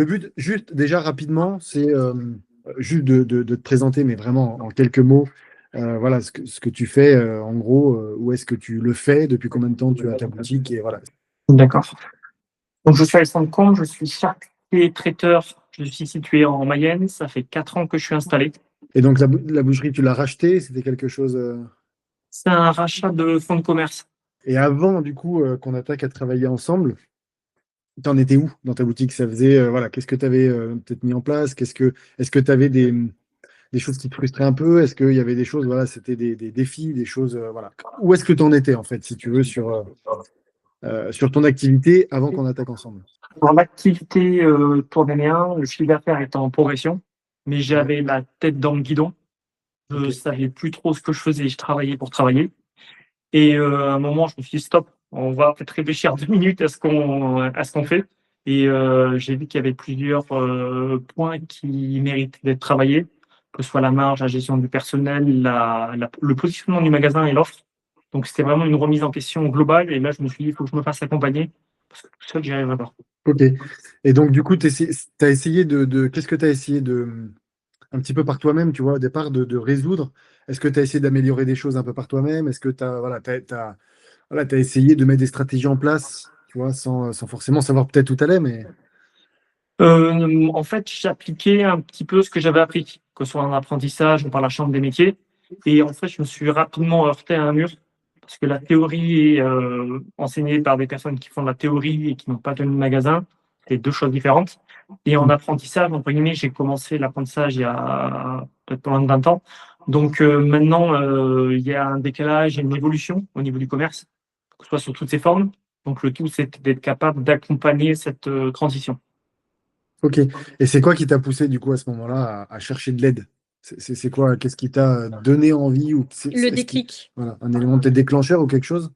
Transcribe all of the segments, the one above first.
Le but, juste déjà rapidement, c'est juste de te présenter, mais vraiment en quelques mots, voilà ce que tu fais, en gros, où est-ce que tu le fais, depuis combien de temps tu as ta boutique, et voilà. D'accord. Donc, je suis Alexandre Combe, je suis charcutier traiteur. Je suis situé en Mayenne. Ça fait 4 ans que je suis installé. Et donc la boucherie, tu l'as rachetée, c'était quelque chose. C'est un rachat de fonds de commerce. Et avant, du coup, qu'on attaque à travailler ensemble, t'en étais où dans ta boutique? Ça faisait, voilà, qu'est-ce que tu avais peut-être mis en place? Est-ce que tu avais des choses qui te frustraient un peu? Est-ce qu'il y avait des choses, voilà, c'était des défis, des choses, voilà. Où est-ce que tu en étais, en fait, si tu veux, sur ton activité avant qu'on attaque ensemble? Dans l'activité tournait bien, le chiffre d'affaires était en progression, mais Ouais, j'avais la tête dans le guidon. Je ok. ne savais plus trop ce que je faisais. Je travaillais pour travailler. Et à un moment, je me suis dit, stop, on va peut-être réfléchir 2 minutes à ce qu'on fait. Et j'ai vu qu'il y avait plusieurs points qui méritent d'être travaillés, que ce soit la marge, la gestion du personnel, le positionnement du magasin et l'offre. Donc, c'était vraiment une remise en question globale. Et là, je me suis dit, il faut que je me fasse accompagner, parce que tout seul, j'y arriverai pas. Ok. Et donc, du coup, t'as essayé qu'est-ce que tu as essayé un petit peu par toi-même, tu vois, au départ, de résoudre? Est-ce que tu as essayé d'améliorer des choses un peu par toi-même? Est-ce que voilà, voilà, t'as essayé de mettre des stratégies en place, tu vois, sans forcément savoir peut-être où t'allais, mais. En fait, j'appliquais un petit peu ce que j'avais appris, que ce soit en apprentissage ou par la chambre des métiers. Et en fait, je me suis rapidement heurté à un mur parce que la théorie est enseignée par des personnes qui font de la théorie et qui n'ont pas tenu de magasin. C'est deux choses différentes. Et en apprentissage, entre guillemets, j'ai commencé l'apprentissage il y a peut-être pas loin de 20 ans. Donc maintenant, il y a un décalage et une évolution au niveau du commerce, que ce soit sur toutes ses formes. Donc le tout, c'est d'être capable d'accompagner cette transition. Ok. Et c'est quoi qui t'a poussé du coup à ce moment-là à chercher de l'aide? C'est quoi? Qu'est-ce qui t'a donné envie ou Le est-ce déclic. voilà, un élément peut-être déclencheur ou quelque chose?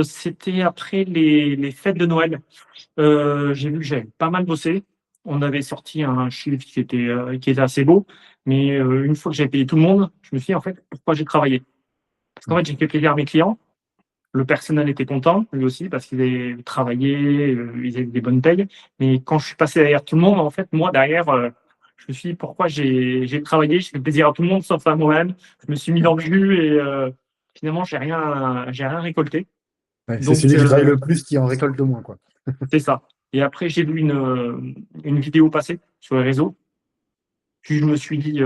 C'était après les fêtes de Noël. J'ai vu que j'avais pas mal bossé. On avait sorti un chiffre qui était assez beau, mais une fois que j'avais payé tout le monde, je me suis dit: «En fait, pourquoi j'ai travaillé?» Parce qu'en Ouais. fait, j'ai fait plaisir à mes clients. Le personnel était content, lui aussi, parce qu'ils avaient travaillé, ils avaient des bonnes payes. Mais quand je suis passé derrière tout le monde, en fait, moi, derrière, je me suis dit: «Pourquoi j'ai travaillé?» J'ai fait plaisir à tout le monde sauf à moi-même. Je me suis mis dans le jus et finalement, j'ai rien récolté. Ouais, c'est Donc celui qui travaille le plus qui en récolte le moins, quoi. c'est ça. Et après, j'ai vu une vidéo passer sur les réseaux. Puis je me suis dit,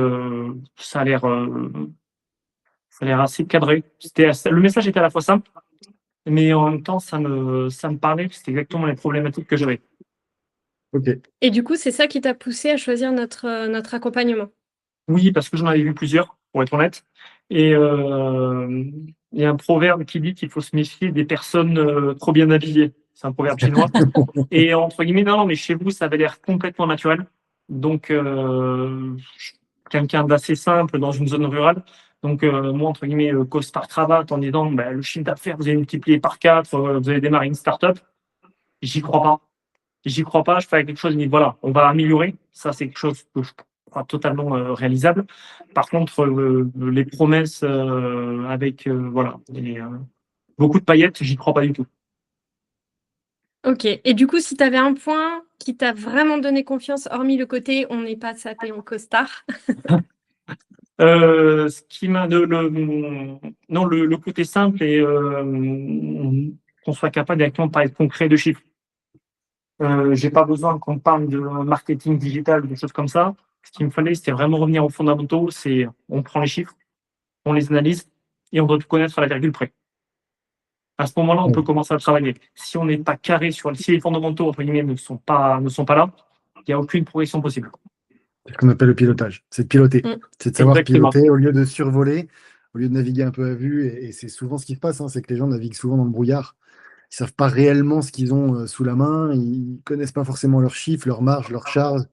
ça a l'air assez cadré. Le message était à la fois simple, mais en même temps, ça me parlait. C'était exactement les problématiques que j'avais. Ok. Et du coup, c'est ça qui t'a poussé à choisir notre accompagnement. Oui, parce que j'en avais vu plusieurs, pour être honnête. Et il y a un proverbe qui dit qu'il faut se méfier des personnes trop bien habillées. C'est un proverbe chinois. Et entre guillemets, non, non, mais chez vous, ça avait l'air complètement naturel. Donc, quelqu'un d'assez simple dans une zone rurale. Donc, moi, entre guillemets, costard cravate en disant, bah, le chiffre d'affaires, vous allez multiplier par 4, vous allez démarrer une start-up. J'y crois pas. J'y crois pas. Je fais quelque chose, mais voilà, on va améliorer. Ça, c'est quelque chose que je crois totalement réalisable. Par contre, les promesses avec voilà, beaucoup de paillettes, j'y crois pas du tout. Ok. Et du coup, si tu avais un point qui t'a vraiment donné confiance, hormis le côté on n'est pas sapé en costard. Ce qui m'a non, le côté simple et qu'on soit capable directement de parler de concret, de chiffres. J'ai pas besoin qu'on parle de marketing digital ou des choses comme ça. Ce qu'il me fallait, c'était vraiment revenir aux fondamentaux. C'est on prend les chiffres, on les analyse et on doit tout connaître à la virgule près. À ce moment-là, on peut Ouais. commencer à travailler. Si on n'est pas carré si les fondamentaux, entre guillemets, ne sont pas là, il n'y a aucune progression possible. C'est ce qu'on appelle le pilotage. C'est de piloter. Mm. C'est de savoir Exactement. piloter au lieu de survoler, au lieu de naviguer un peu à vue. Et c'est souvent ce qui se passe, hein, c'est que les gens naviguent souvent dans le brouillard. Ils savent pas réellement ce qu'ils ont sous la main. Ils connaissent pas forcément leurs chiffres, leurs marges, leurs charges,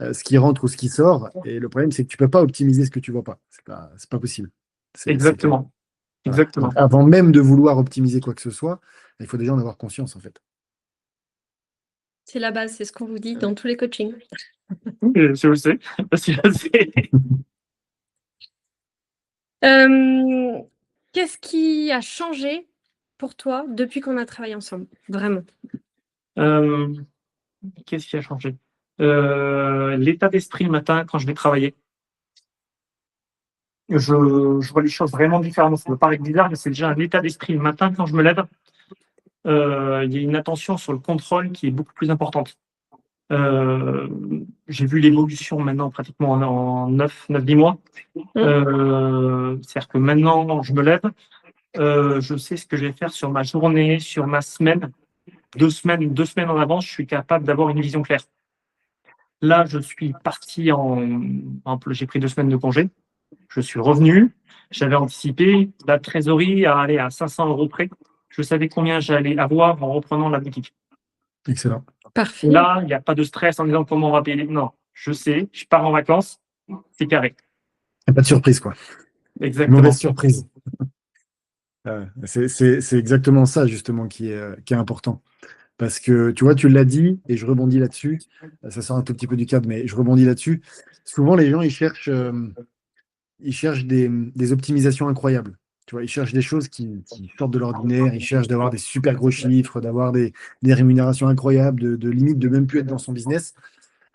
ce qui rentre ou ce qui sort. Et le problème, c'est que tu peux pas optimiser ce que tu vois pas. C'est pas possible. C'est clair. Exactement. Voilà. Exactement. Donc, avant même de vouloir optimiser quoi que ce soit, il faut déjà en avoir conscience, en fait. C'est la base, c'est ce qu'on vous dit dans tous les coachings. Je le sais. Je le sais. Euh, Qu'est-ce qui a changé pour toi depuis qu'on a travaillé ensemble? Vraiment. Euh, Qu'est-ce qui a changé? L'état d'esprit le matin quand je vais travailler. Je vois les choses vraiment différemment. Ça peut paraître bizarre, mais c'est déjà un état d'esprit le matin quand je me lève. Il y a une attention sur le contrôle qui est beaucoup plus importante. J'ai vu l'évolution maintenant pratiquement en 9-10 mois. C'est-à-dire que maintenant, je me lève, je sais ce que je vais faire sur ma journée, sur ma semaine. 2 semaines en avance, je suis capable d'avoir une vision claire. Là, je suis parti j'ai pris 2 semaines de congé. Je suis revenu, j'avais anticipé la trésorerie à aller à 500 € près. Je savais combien j'allais avoir en reprenant la boutique. Excellent. Parfait. Là, il n'y a pas de stress en disant comment on va payer. Non, je sais, je pars en vacances, c'est carré. Y a pas de surprise, quoi. Exactement. Mauvaise surprise. C'est exactement ça, justement, qui est important. Parce que, tu vois, tu l'as dit, et je rebondis là-dessus. Ça sort un tout petit peu du cadre, mais je rebondis là-dessus. Souvent, les gens, ils cherchent des optimisations incroyables. Tu vois, ils cherchent des choses qui sortent de l'ordinaire. Ils cherchent d'avoir des super gros chiffres, d'avoir des rémunérations incroyables, de limite de même plus être dans son business.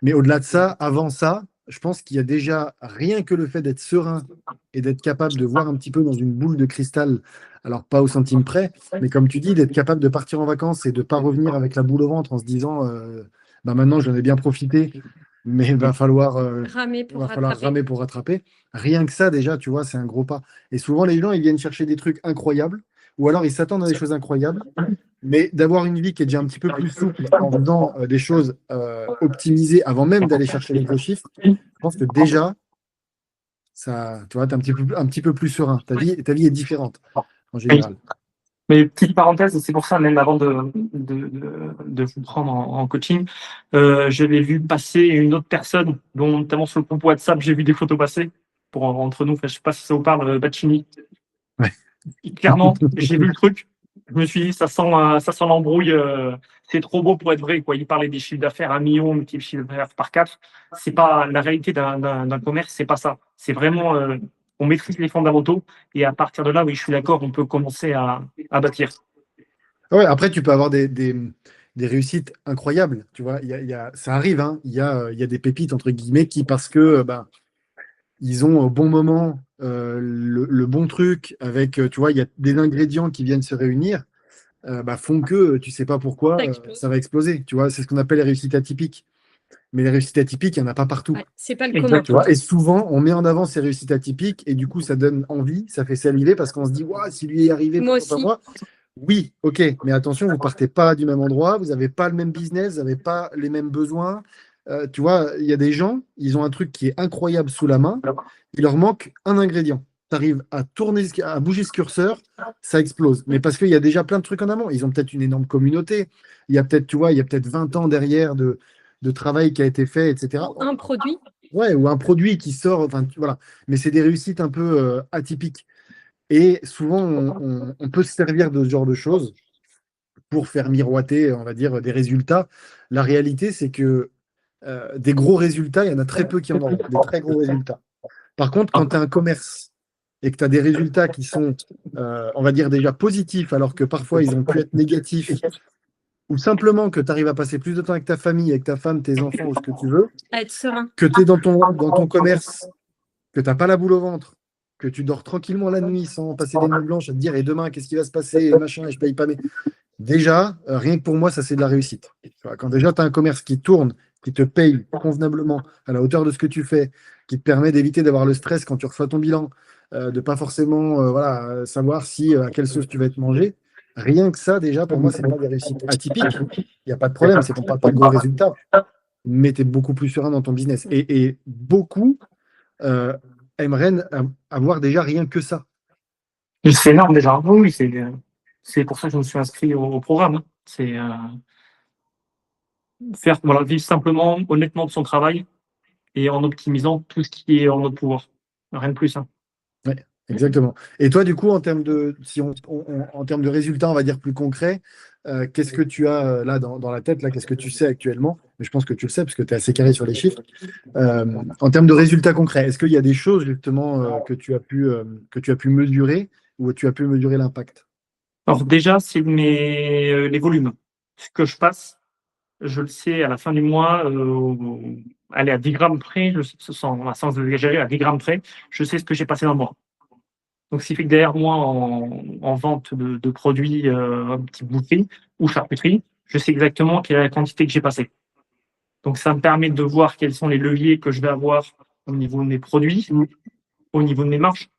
Mais au-delà de ça, avant ça, je pense qu'il y a déjà rien que le fait d'être serein et d'être capable de voir un petit peu dans une boule de cristal, alors pas au centime près, mais comme tu dis, d'être capable de partir en vacances et de ne pas revenir avec la boule au ventre en se disant bah maintenant j'en ai bien profité, mais il va falloir, ramer pour rattraper. Rien que ça, déjà, tu vois, c'est un gros pas. Et souvent, les gens, ils viennent chercher des trucs incroyables, ou alors ils s'attendent à des choses incroyables. Mais d'avoir une vie qui est déjà un petit peu plus souple en faisant des choses optimisées avant même d'aller chercher les gros chiffres, je pense que déjà, ça, tu vois, tu es un petit peu plus serein. Ta vie est différente en général. Mais petite parenthèse, c'est pour ça, même avant de vous prendre en coaching, j'avais vu passer une autre personne, dont notamment sur le groupe WhatsApp, j'ai vu des photos passer, entre nous, enfin, je ne sais pas si ça vous parle, Bacchini. Ouais. Clairement, j'ai vu le truc, je me suis dit, ça sent l'embrouille, c'est trop beau pour être vrai, quoi. Il parlait des chiffres d'affaires à 1 million, multiplié chiffre d'affaires par 4. C'est pas la réalité d'un commerce, c'est pas ça. C'est vraiment, on maîtrise les fondamentaux, et à partir de là, oui, je suis d'accord, on peut commencer à bâtir. Ouais, après, tu peux avoir des réussites incroyables. Tu vois, ça arrive, hein. Il y a des pépites, entre guillemets, qui, parce que ben, ils ont au bon moment le bon truc, avec, tu vois, il y a des ingrédients qui viennent se réunir, bah, font que tu sais pas pourquoi ça va exploser. Tu vois, c'est ce qu'on appelle les réussites atypiques. Mais les réussites atypiques, il n'y en a pas partout. Ouais, c'est pas le commun. Tu vois, et souvent, on met en avant ces réussites atypiques et du coup, ça donne envie, ça fait saliver parce qu'on se dit, waouh, si lui est arrivé, Moi pourquoi pas aussi. moi? Oui, ok, mais attention, vous partez pas du même endroit, vous n'avez pas le même business, vous n'avez pas les mêmes besoins. Tu vois, il y a des gens, ils ont un truc qui est incroyable sous la main, il leur manque un ingrédient. Tu arrives à tourner, à bouger ce curseur, ça explose. Mais parce qu'il y a déjà plein de trucs en amont. Ils ont peut-être une énorme communauté. Il y a peut-être, tu vois, il y a peut-être 20 ans derrière de travail qui a été fait, etc. Ou un produit. Ouais, ou un produit qui sort, enfin, voilà. Mais c'est des réussites un peu atypiques. Et souvent, on peut se servir de ce genre de choses pour faire miroiter, on va dire, des résultats. La réalité, c'est que des gros résultats, il y en a très peu qui en ont, des très gros résultats. Par contre, quand tu as un commerce et que tu as des résultats qui sont, on va dire, déjà positifs, alors que parfois ils ont pu être négatifs, ou simplement que tu arrives à passer plus de temps avec ta famille, avec ta femme, tes enfants ou ce que tu veux, À être serein. que tu es dans ton commerce, que tu n'as pas la boule au ventre, que tu dors tranquillement la nuit sans passer des nuits blanches à te dire et demain qu'est-ce qui va se passer et machin et je paye pas mes. Déjà, rien que pour moi, ça c'est de la réussite. Tu vois, quand déjà tu as un commerce qui tourne, qui te paye convenablement à la hauteur de ce que tu fais, qui te permet d'éviter d'avoir le stress quand tu reçois ton bilan, de pas forcément voilà, savoir à quelle sauce tu vas être mangé, rien que ça, déjà, pour moi, c'est pas des réussites atypiques. Il n'y a pas de problème, c'est qu'on ne parle pas de gros résultats, mais tu es beaucoup plus serein dans ton business. Et beaucoup aimeraient avoir déjà rien que ça. C'est énorme déjà. Oui, c'est pour ça que je me suis inscrit au programme. C'est vivre simplement, honnêtement de son travail et en optimisant tout ce qui est en notre pouvoir. Rien de plus. Hein. Ouais, exactement. Et toi, du coup, en termes si en termes de résultats, on va dire plus concrets, qu'est-ce que tu as là dans la tête, là, qu'est-ce que tu sais actuellement? Mais je pense que tu le sais parce que tu es assez carré sur les chiffres. En termes de résultats concrets, est-ce qu'il y a des choses justement que tu as pu mesurer ou tu as pu mesurer l'impact? Alors déjà, c'est les volumes. Ce que je passe, je le sais à la fin du mois, allez, à 10 grammes près, sans exagérer, à 10 grammes près, je sais ce que j'ai passé dans le mois. Donc, ce qui fait que derrière moi, en vente de produits, un petit boucherie ou charcuterie, je sais exactement quelle est la quantité que j'ai passée. Donc, ça me permet de voir quels sont les leviers que je vais avoir au niveau de mes produits, au niveau de mes marges.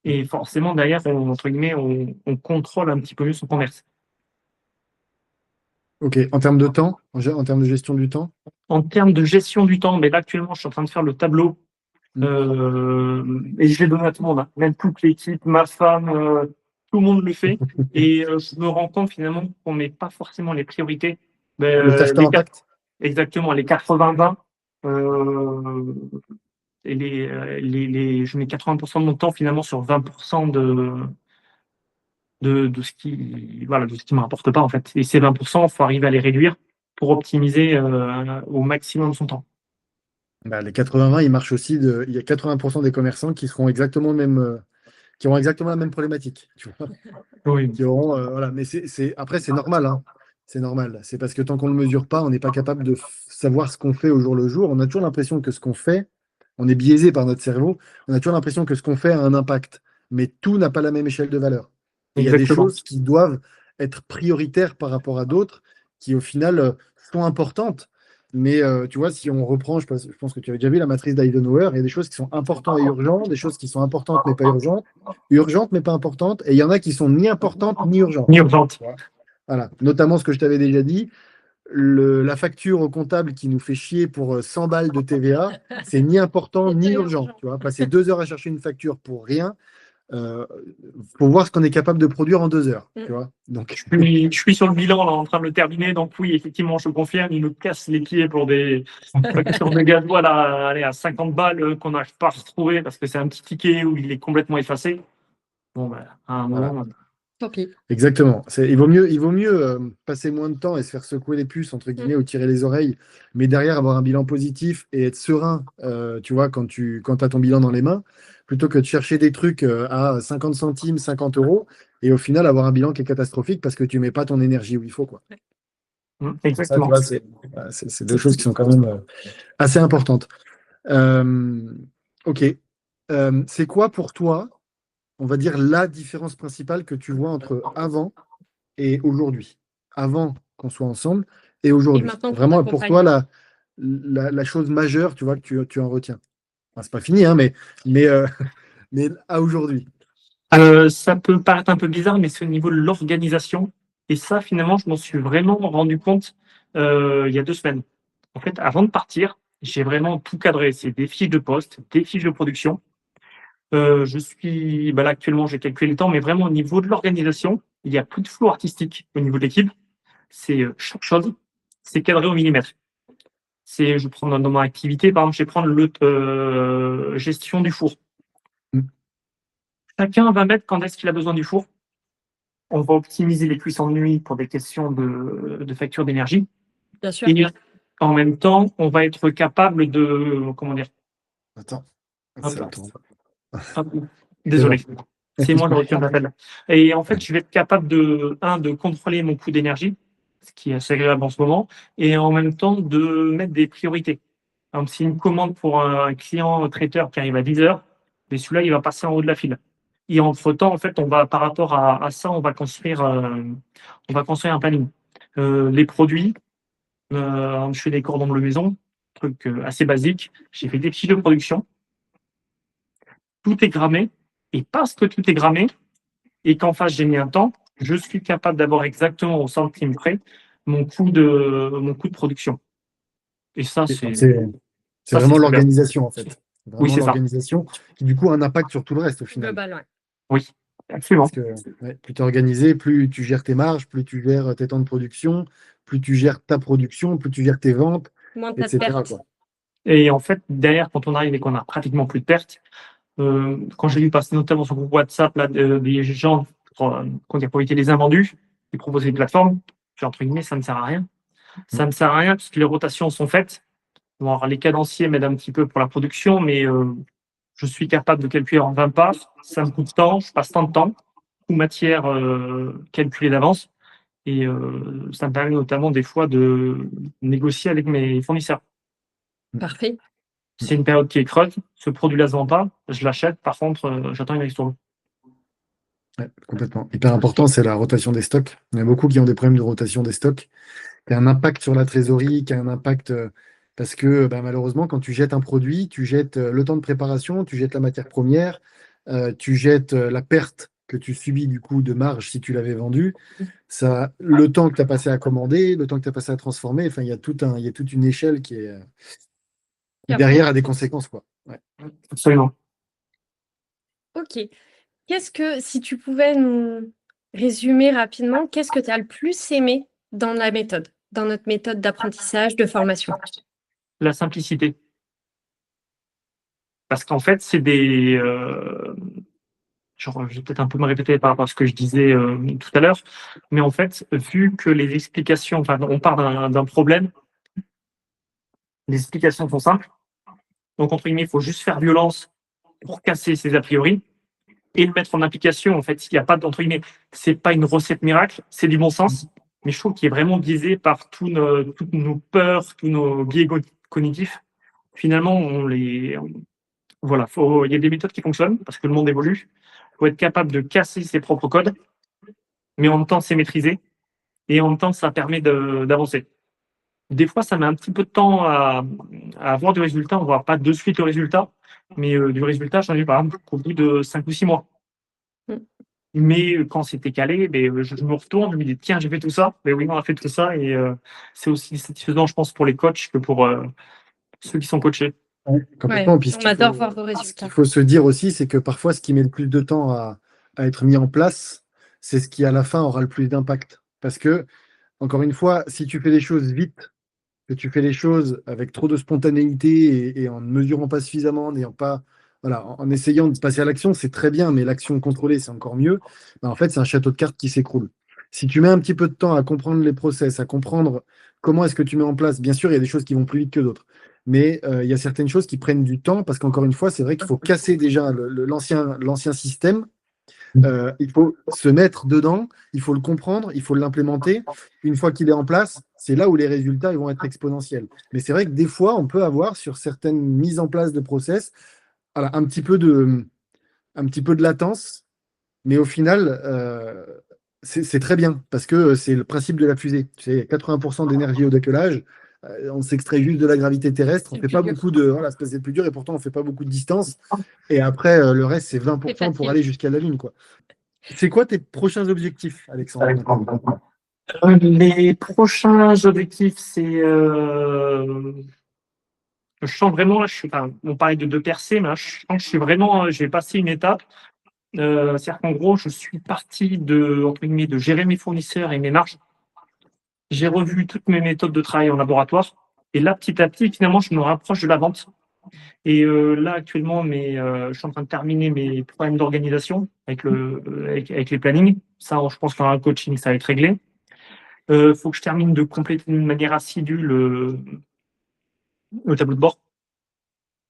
Et forcément, derrière, entre guillemets, on contrôle un petit peu mieux son commerce. Ok. En termes de temps, en termes de gestion du temps? En termes de gestion du temps, mais là, actuellement, je suis en train de faire le tableau. Et je l'ai donné à tout le monde, hein. Même toute l'équipe, ma femme, tout le monde le fait. Et je me rends compte finalement qu'on ne met pas forcément les priorités. Le tâche temps impact? Exactement, les 80-20. Et je mets 80% de mon temps finalement sur 20% de ce qui voilà, de ce qui me rapporte pas en fait. Et ces 20%, il faut arriver à les réduire pour optimiser au maximum son temps. Bah, les 80-20, ils marchent aussi. Il y a 80% des commerçants qui seront exactement le même, qui auront exactement la même problématique. Tu vois, Oui, qui auront, voilà. Mais après, c'est normal, hein. C'est normal. C'est parce que tant qu'on ne le mesure pas, on n'est pas capable de savoir ce qu'on fait au jour le jour. On a toujours l'impression que ce qu'on fait, on est biaisé par notre cerveau. On a toujours l'impression que ce qu'on fait a un impact. Mais tout n'a pas la même échelle de valeur. Et il y a des exactement. choses qui doivent être prioritaires par rapport à d'autres qui, au final, sont importantes. Mais tu vois, si on reprend, je pense que tu avais déjà vu la matrice d'Eisenhower, il y a des choses qui sont importantes et urgentes, des choses qui sont importantes mais pas urgentes mais pas importantes, et il y en a qui sont ni importantes ni urgentes. Ni urgente. Voilà. Notamment ce que je t'avais déjà dit, la facture au comptable qui nous fait chier pour 100 balles de TVA, c'est ni important ni urgent. Tu vois, passer 2 heures à chercher une facture pour rien, faut voir ce qu'on est capable de produire en 2 heures. Tu vois, donc, Je suis sur le bilan là, en train de le terminer, donc oui, effectivement, je confirme, il me casse les pieds pour des factures de gasoil à 50 balles qu'on n'arrive pas à retrouver parce que c'est un petit ticket où il est complètement effacé. Bon, ben, à un voilà. moment. Tant pis. Exactement. Il vaut mieux passer moins de temps et se faire secouer les puces, entre guillemets, ou tirer les oreilles, mais derrière avoir un bilan positif et être serein, tu vois, quand tu as ton bilan dans les mains, plutôt que de chercher des trucs à 50 centimes, 50 euros, et au final avoir un bilan qui est catastrophique parce que tu mets pas ton énergie où il faut, quoi. Ça, tu Exactement. vois, c'est deux choses qui sont quand même assez importantes. Ok. C'est quoi pour toi, on va dire, la différence principale que tu vois entre avant et aujourd'hui, avant qu'on soit ensemble et aujourd'hui. maintenant qu'on Vraiment, pour t'accompagne. toi, la chose majeure, tu vois, que tu en retiens. Enfin, c'est pas fini, hein, mais, mais à aujourd'hui. Ça peut paraître un peu bizarre, mais c'est au niveau de l'organisation. Et ça, finalement, je m'en suis vraiment rendu compte il y a 2 semaines. En fait, avant de partir, j'ai vraiment tout cadré. C'est des fiches de poste, des fiches de production. Là, actuellement, j'ai calculé le temps, mais vraiment au niveau de l'organisation, il n'y a plus de flou artistique au niveau de l'équipe. C'est chaque chose, c'est cadré au millimètre. Je prends dans mon activité, par exemple, je vais prendre le gestion du four. Mm. Chacun va mettre quand est-ce qu'il a besoin du four. On va optimiser les cuissons de nuit pour des questions de facture d'énergie. Bien sûr. Et en même temps, on va être capable de, comment dire, Attends. Hop. Ça tourne. hop, désolé, c'est moi le retour d'appel. Et en fait, je vais être capable de contrôler mon coût d'énergie, ce qui est assez agréable en ce moment, et en même temps de mettre des priorités. Par exemple, si une commande pour un client traiteur qui arrive à 10 heures, mais celui-là, il va passer en haut de la file. Et entre-temps, en fait, par rapport à ça, on va construire un planning. Les produits, je fais des cordons bleu maison, truc assez basique. J'ai fait des fiches de production. Tout est grammé. Et parce que tout est grammé et qu'en face, j'ai mis un temps, je suis capable d'avoir exactement au centime près mon coût de production. Et ça, C'est vraiment super. l'organisation, en fait. Oui, Vraiment c'est ça. l'organisation qui, du coup, a un impact sur tout le reste, au final. Global, ouais. Oui, absolument. Parce que plus tu es organisé, plus tu gères tes marges, plus tu gères tes temps de production, plus tu gères ta production, plus tu gères tes ventes, Moins de etc. pertes. quoi. Et en fait, derrière, quand on arrive et qu'on a pratiquement plus de pertes, quand j'ai vu passer notamment sur le groupe WhatsApp là, des gens pour éviter les invendus, qui proposaient des plateformes, entre guillemets, ça ne sert à rien. Ça ne sert à rien puisque les rotations sont faites. Bon, alors, les cadenciers m'aident un petit peu pour la production, mais je suis capable de calculer en 20 parts. Ça me coûte tant, je passe tant de temps, coût matière calculé d'avance. Et ça me permet notamment des fois de négocier avec mes fournisseurs. Parfait. C'est une période qui est creuse, ce produit-là se vend pas, je l'achète, par contre, j'attends une ristourne. Ouais, complètement. Hyper important, c'est la rotation des stocks. Il y a beaucoup qui ont des problèmes de rotation des stocks, qui a un impact sur la trésorerie, qui a un impact parce que malheureusement, quand tu jettes un produit, tu jettes le temps de préparation, tu jettes la matière première, tu jettes la perte que tu subis du coup de marge si tu l'avais vendu. Ça, le temps que tu as passé à commander, le temps que tu as passé à transformer, enfin, il y a il y a toute une échelle qui est qui derrière a des conséquences, quoi. Ouais. Absolument. Ok. Qu'est-ce que, si tu pouvais nous résumer rapidement, qu'est-ce que tu as le plus aimé dans la méthode, dans notre méthode d'apprentissage, de formation? La simplicité. Parce qu'en fait, c'est des, genre, je vais peut-être un peu me répéter par rapport à ce que je disais tout à l'heure, mais en fait, vu que les explications, enfin, on part d'un problème, les explications sont simples. Donc, entre guillemets, il faut juste faire violence pour casser ces a priori et le mettre en application. En fait, il n'y a pas d'entre guillemets, c'est pas une recette miracle, c'est du bon sens, mais je trouve qu'il est vraiment biaisé par toutes nos peurs, tous nos biais cognitifs. Finalement, voilà, il y a des méthodes qui fonctionnent parce que le monde évolue. Il faut être capable de casser ses propres codes, mais en même temps, c'est maîtrisé et en même temps, ça permet d'avancer. Des fois, ça met un petit peu de temps à avoir du résultat. On ne voit pas de suite le résultat, mais du résultat, j'en ai eu par exemple au bout de 5 ou 6 mois. Mm. Mais quand c'était calé, je me retourne, je me dis tiens, j'ai fait tout ça. Mais oui, on a fait tout ça et c'est aussi satisfaisant, je pense, pour les coachs que pour ceux qui sont coachés. Ouais, complètement. Ouais, Puis on adore voir vos ce résultats. qu'il faut se dire aussi, c'est que parfois, ce qui met le plus de temps à être mis en place, c'est ce qui, à la fin, aura le plus d'impact. Parce que, encore une fois, si tu fais les choses vite, que tu fais les choses avec trop de spontanéité et en ne mesurant pas suffisamment, en n'ayant pas, voilà, en essayant de passer à l'action, c'est très bien, mais l'action contrôlée, c'est encore mieux. En fait, c'est un château de cartes qui s'écroule. Si tu mets un petit peu de temps à comprendre les process, à comprendre comment est-ce que tu mets en place, bien sûr, il y a des choses qui vont plus vite que d'autres, mais il y a certaines choses qui prennent du temps parce qu'encore une fois, c'est vrai qu'il faut casser déjà l'ancien système. Il faut se mettre dedans, il faut le comprendre, il faut l'implémenter. Une fois qu'il est en place, c'est là où les résultats ils vont être exponentiels. Mais c'est vrai que des fois, on peut avoir sur certaines mises en place de process voilà, un petit peu de latence, mais au final, c'est très bien parce que c'est le principe de la fusée. C'est 80% d'énergie au décollage. On s'extrait juste de la gravité terrestre. On C'est fait le pas plus dur. beaucoup de. Voilà, c'est le plus dur et pourtant on fait pas beaucoup de distance. Et après, le reste, c'est 20% pour facile. aller jusqu'à la Lune, quoi. C'est quoi tes prochains objectifs, Alexandre, maintenant? Les prochains objectifs, c'est je sens vraiment, là, on parlait de percer, mais là, je sens que je suis vraiment, j'ai passé une étape. C'est-à-dire qu'en gros, je suis parti entre guillemets, de gérer mes fournisseurs et mes marges. J'ai revu toutes mes méthodes de travail en laboratoire. Et là, petit à petit, finalement, je me rapproche de la vente. Et là, actuellement, je suis en train de terminer mes problèmes d'organisation avec les plannings. Ça, je pense qu'en coaching, ça va être réglé. Faut que je termine de compléter d'une manière assidue le tableau de bord.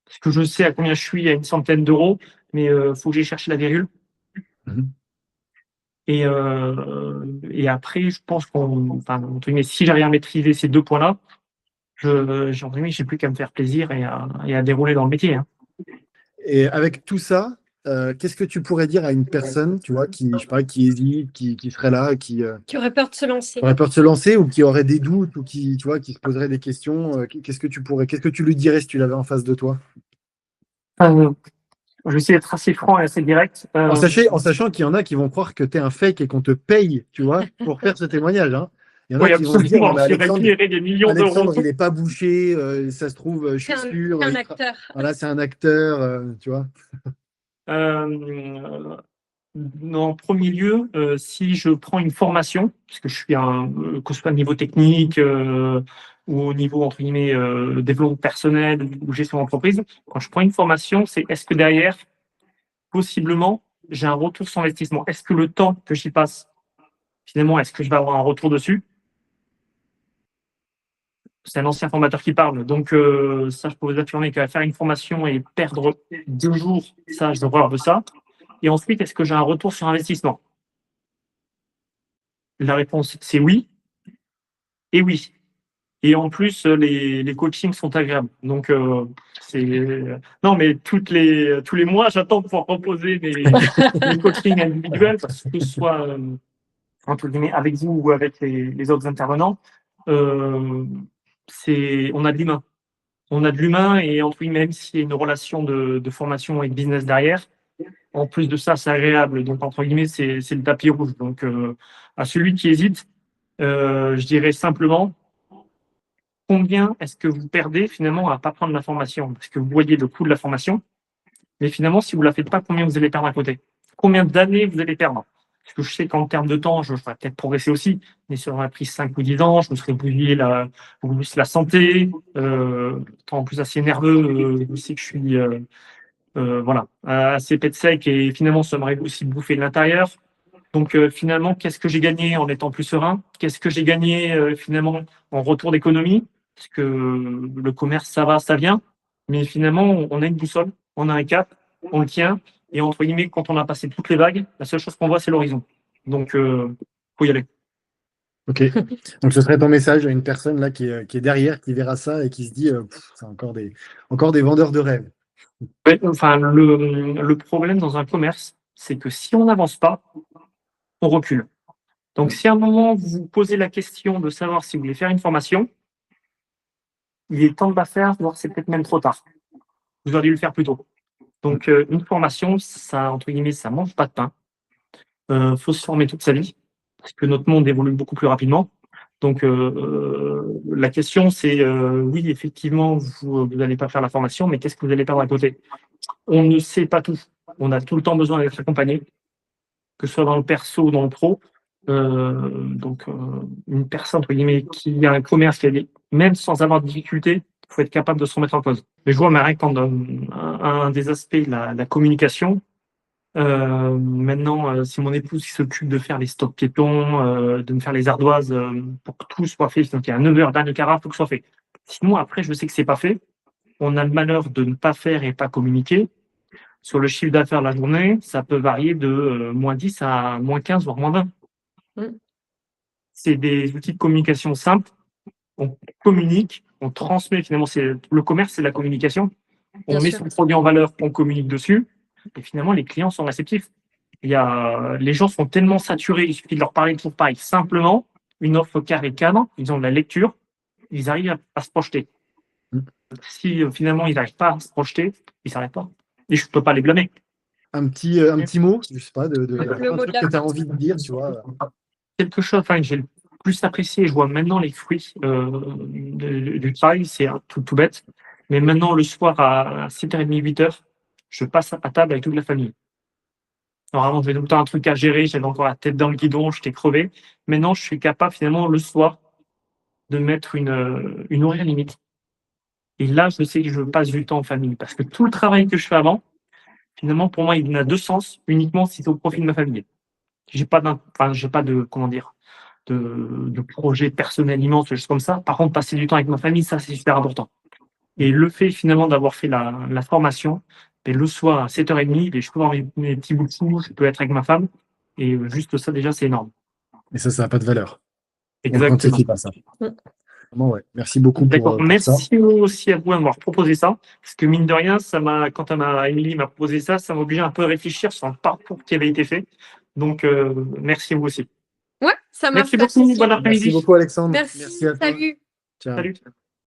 Parce que je sais à combien je suis à une centaine d'euros, mais faut que j'aille chercher la virgule. Mhm. Et après, je pense entre guillemets, si j'arrive à maîtriser ces 2 points-là, j'ai plus qu'à me faire plaisir et à dérouler dans le métier, hein. Et avec tout ça, qu'est-ce que tu pourrais dire à une personne, tu vois, qui, je sais pas, qui hésite, qui serait là, Qui aurait peur de se lancer. aurait peur de se lancer ou qui aurait des doutes ou qui, tu vois, qui se poserait des questions, qu'est-ce que tu lui dirais si tu l'avais en face de toi? Euh, je vais essayer d'être assez franc et assez direct. En sachant qu'il y en a qui vont croire que tu es un fake et qu'on te paye, tu vois, pour faire ce témoignage, hein. Il y en a Oui, qui vont se dire, non, absolument. mais J'ai récupéré des millions d'euros. Alexandre, il n'est pas bouché, ça se trouve, je suis sûr. C'est un acteur. Voilà, c'est un acteur, tu vois. Euh, En premier lieu, si je prends une formation, parce que je suis que ce soit au niveau technique ou au niveau entre guillemets développement personnel ou gestion d'entreprise, quand je prends une formation, c'est est-ce que derrière, possiblement, j'ai un retour sur investissement? Est-ce que le temps que j'y passe, finalement, est-ce que je vais avoir un retour dessus? C'est un ancien formateur qui parle, donc ça, je peux vous affirmer qu'à faire une formation et perdre 2 jours, ça, j'ai horreur de ça. Et ensuite, est-ce que j'ai un retour sur investissement? La réponse, c'est oui et oui. Et en plus, les coachings sont agréables. Donc, non, mais tous les mois, j'attends de pouvoir proposer mes coachings individuels, parce que ce soit entre guillemets avec vous ou avec les autres intervenants, on a de l'humain. On a de l'humain et entre guillemets, même s'il y a une relation de formation et de business derrière, en plus de ça, c'est agréable. Donc, entre guillemets, c'est le tapis rouge. Donc, à celui qui hésite, je dirais simplement, combien est-ce que vous perdez finalement à ne pas prendre la formation? Parce que vous voyez le coût de la formation, mais finalement, si vous ne la faites pas, combien vous allez perdre à côté? Combien d'années vous allez perdre? Parce que je sais qu'en termes de temps, je ferais peut-être progresser aussi, mais ça aurait pris 5 ou 10 ans, je me serais bousillé la santé, en plus assez nerveux, je sais que je suis voilà, assez pet sec et finalement, ça m'aurait aussi bouffé de l'intérieur. Donc finalement, qu'est-ce que j'ai gagné en étant plus serein? Qu'est-ce que j'ai gagné finalement en retour d'économie? Parce que le commerce, ça va, ça vient, mais finalement, on a une boussole, on a un cap, on le tient, et entre guillemets, quand on a passé toutes les vagues, la seule chose qu'on voit, c'est l'horizon. Donc, faut y aller. Ok. Donc, ce serait ton message à une personne là qui est derrière, qui verra ça et qui se dit c'est encore des vendeurs de rêves. Ouais, enfin, le problème dans un commerce, c'est que si on n'avance pas, on recule. Donc, si à un moment, vous vous posez la question de savoir si vous voulez faire une formation, il est temps de la faire, voire c'est peut-être même trop tard. Vous auriez dû le faire plus tôt. Donc, une formation, ça, entre guillemets, ça mange pas de pain. Faut se former toute sa vie, parce que notre monde évolue beaucoup plus rapidement. Donc, la question, c'est, oui, effectivement, vous n'allez pas faire la formation, mais qu'est-ce que vous allez perdre à côté? On ne sait pas tout. On a tout le temps besoin d'être accompagné, que ce soit dans le perso ou dans le pro. Donc, une personne, entre guillemets, qui a un commerce, même sans avoir de difficulté, il faut être capable de se remettre en cause. Mais je vois, Marie, quand un des aspects, la communication, maintenant, c'est mon épouse qui s'occupe de faire les stops piétons, de me faire les ardoises pour que tout soit fait. Donc, il y a 9 heures d'âne de carafe pour que ce soit fait. Sinon, après, je sais que c'est pas fait. On a le malheur de ne pas faire et pas communiquer. Sur le chiffre d'affaires de la journée, ça peut varier de -10 à -15, voire -20. Mm. C'est des outils de communication simples. On communique, on transmet. Finalement, le commerce, c'est la communication. On Bien met sûr. son produit en valeur, on communique dessus. Et finalement, les clients sont réceptifs. Les gens sont tellement saturés, il suffit de leur parler toujours pareil. Simplement, une offre carré cadre, ils ont de la lecture, ils arrivent à se projeter. Mm. Si finalement ils n'arrivent pas à se projeter, ils ne s'arrêtent pas. Et je ne peux pas les blâmer. Un petit mot, je sais pas, Le un mot de truc la que tu as fin. envie de dire, tu vois. Quelque chose que j'ai le plus apprécié, je vois maintenant les fruits du travail, c'est un truc tout bête. Mais maintenant, le soir à 7h30, 8h, je passe à table avec toute la famille. Normalement, j'avais tout le temps un truc à gérer, j'avais encore la tête dans le guidon, j'étais crevé. Maintenant, je suis capable, finalement, le soir, de mettre une horaire limite. Et là, je sais que je passe du temps en famille. Parce que tout le travail que je fais avant, finalement, pour moi, il n'a de sens uniquement si c'est au profit de ma famille. J'ai pas de, comment dire, de projet personnel immense, des choses comme ça. Par contre, passer du temps avec ma famille, ça, c'est super important. Et le fait, finalement, d'avoir fait la formation, le soir à 7h30, je peux avoir mes petits bouts de chou, je peux être avec ma femme. Et juste ça, déjà, c'est énorme. Et ça n'a pas de valeur. On ne Exactement. quantifie pas ça. Mm. Vraiment, ouais. Merci beaucoup D'accord. pour ça. Merci aussi à vous de m'avoir proposé ça. Parce que mine de rien, quand Émilie m'a proposé ça, ça m'a obligé un peu à réfléchir sur le parcours qui avait été fait. Donc, merci à vous aussi. Ouais, ça marche. Merci Pas de beaucoup. souci. Bon après-midi. Merci beaucoup, Alexandre. Merci. à toi. Salut. Ciao. Salut.